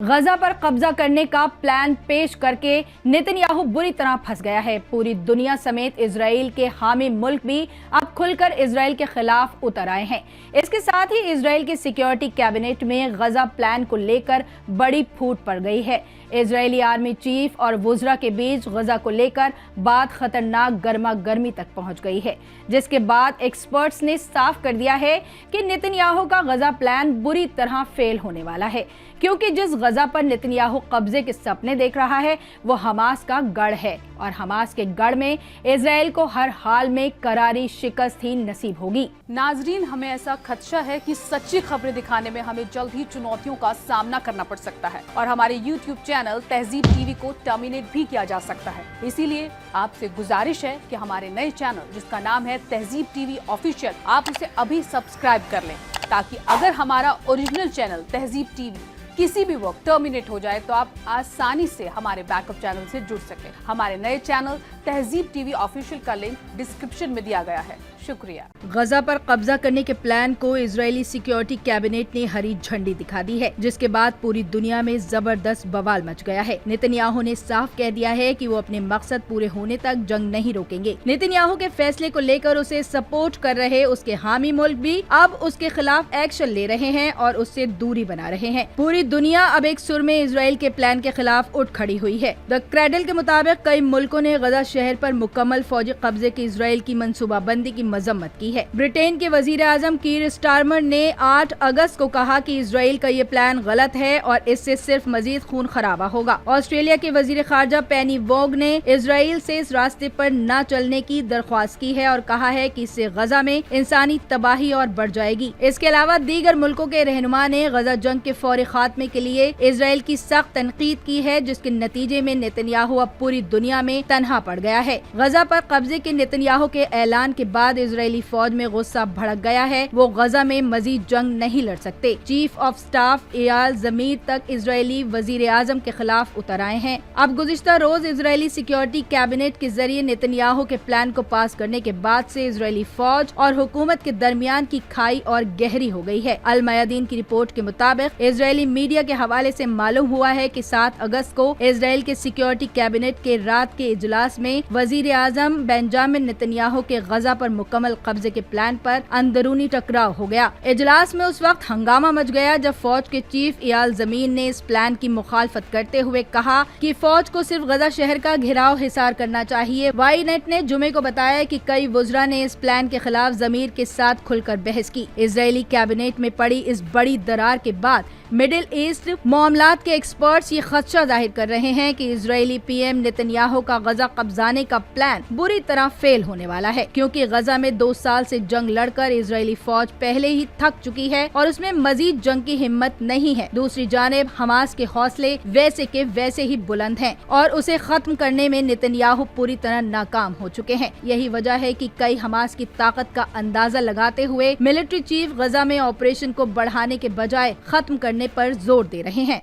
गजा पर कब्जा करने का प्लान पेश करके नेतन्याहू बुरी तरह फंस गया है। पूरी दुनिया समेत इजराइल के हामी मुल्क भी अब खुलकर इजराइल के खिलाफ उतर आए हैं। इसके साथ ही इजराइल की सिक्योरिटी कैबिनेट में गजा प्लान को लेकर बड़ी फूट पड़ गई है। इजरायली आर्मी चीफ और वुज़रा के बीच गजा को लेकर बात खतरनाक गर्मा गर्मी तक पहुंच गई है, जिसके बाद एक्सपर्ट्स ने साफ कर दिया है कि नेतन्याहू का गजा प्लान बुरी तरह फेल होने वाला है, क्योंकि जिस गजा पर नेतन्याहू कब्जे के सपने देख रहा है वो हमास का गढ़ है और हमास के गढ़ में इजराइल को हर हाल में करारी शिकस्त ही नसीब होगी। नाजरीन, हमें ऐसा खदशा है कि सच्ची खबरें दिखाने में हमें जल्द ही चुनौतियों का सामना करना पड़ सकता है और हमारे यूट्यूब चैनल तहजीब टीवी को टर्मिनेट भी किया जा सकता है। इसीलिए आपसे गुजारिश है कि हमारे नए चैनल जिसका नाम है तहजीब टीवी ऑफिशियल, आप उसे अभी सब्सक्राइब कर लें, ताकि अगर हमारा ओरिजिनल चैनल तहजीब टीवी किसी भी वक्त टर्मिनेट हो जाए तो आप आसानी से हमारे बैकअप चैनल से जुड़ सकें। हमारे नए चैनल तहजीब टीवी ऑफिशियल का लिंक डिस्क्रिप्शन में दिया गया है। शुक्रिया। गजा पर कब्जा करने के प्लान को इजरायली सिक्योरिटी कैबिनेट ने हरी झंडी दिखा दी है, जिसके बाद पूरी दुनिया में जबरदस्त बवाल मच गया है। नेतन्याहू ने साफ कह दिया है कि वो अपने मकसद पूरे होने तक जंग नहीं रोकेंगे। नेतन्याहू के फैसले को लेकर उसे सपोर्ट कर रहे उसके हामी मुल्क भी अब उसके खिलाफ एक्शन ले रहे हैं और उससे दूरी बना रहे हैं। पूरी दुनिया अब एक सुर में इजराइल के प्लान के खिलाफ उठ खड़ी हुई है। द क्रेडल के मुताबिक कई मुल्कों ने गजा शहर पर मुकम्मल फौजी कब्जे की इजराइल की मंसूबाबंदी की मजम्मत की है। ब्रिटेन के वजीर आजम कीर स्टारमर ने 8 अगस्त को कहा कि इजराइल का ये प्लान गलत है और इससे सिर्फ मजीद खून खराबा होगा। ऑस्ट्रेलिया के वजीर खारजा पेनी वोग ने इजराइल से इस रास्ते पर न चलने की दरख्वास्त की है और कहा है कि इससे गजा में इंसानी तबाही और बढ़ जाएगी। इसके अलावा दीगर मुल्कों के रहनुमा ने गजा जंग के फौरी खात्मे के लिए इजराइल की सख्त तनकीद की है, जिसके नतीजे में नेतन्याहू अब पूरी दुनिया में तन्हा पड़ गया है। गजा पर कब्जे के नेतन्याहू के ऐलान के बाद इजरायली फौज में गुस्सा भड़क गया है। वो गजा में मजीद जंग नहीं लड़ सकते। चीफ ऑफ स्टाफ एयाल जमीर तक इजरायली वजीर आजम के खिलाफ उतर आए हैं। अब गुज़िश्ता रोज इजरायली सिक्योरिटी कैबिनेट के जरिए नेतन्याहू के प्लान को पास करने के बाद से इजरायली फौज और हुकूमत के दरमियान की खाई और गहरी हो गई है। अल मयादीन की रिपोर्ट के मुताबिक इजरायली मीडिया के हवाले से मालूम हुआ है कि 7 अगस्त को इजराइल के सिक्योरिटी कैबिनेट के रात के इजलास में वजीर आजम बेंजामिन नेतन्याहू के गजा पर मुकम्मल कब्जे के प्लान पर अंदरूनी टकराव हो गया। इजलास में उस वक्त हंगामा मच गया जब फौज के चीफ एयाल जमीर ने इस प्लान की मुखालफत करते हुए कहा कि फौज को सिर्फ गजा शहर का घेराव हिसार करना चाहिए। वाई नेट ने जुमे को बताया कि कई वुज़रा ने इस प्लान के खिलाफ जमीर के साथ खुलकर बहस की। इजरायली कैबिनेट में पड़ी इस बड़ी दरार के बाद मिडिल ईस्ट मामलात के एक्सपर्ट्स ये खदशा जाहिर कर रहे हैं कि इजरायली पीएम नेतन्याहू का गजा कब्जाने का प्लान बुरी तरह फेल होने वाला है, क्योंकि गजा में 2 साल से जंग लड़कर इजरायली फौज पहले ही थक चुकी है और उसमें मजीद जंग की हिम्मत नहीं है। दूसरी जानिब हमास के हौसले वैसे के वैसे ही बुलंद हैं और उसे खत्म करने में नेतन्याहू पूरी तरह नाकाम हो चुके हैं। यही वजह है कि कई हमास की ताकत का अंदाजा लगाते हुए मिलिट्री चीफ गजा में ऑपरेशन को बढ़ाने के बजाय खत्म करने पर जोर दे रहे हैं।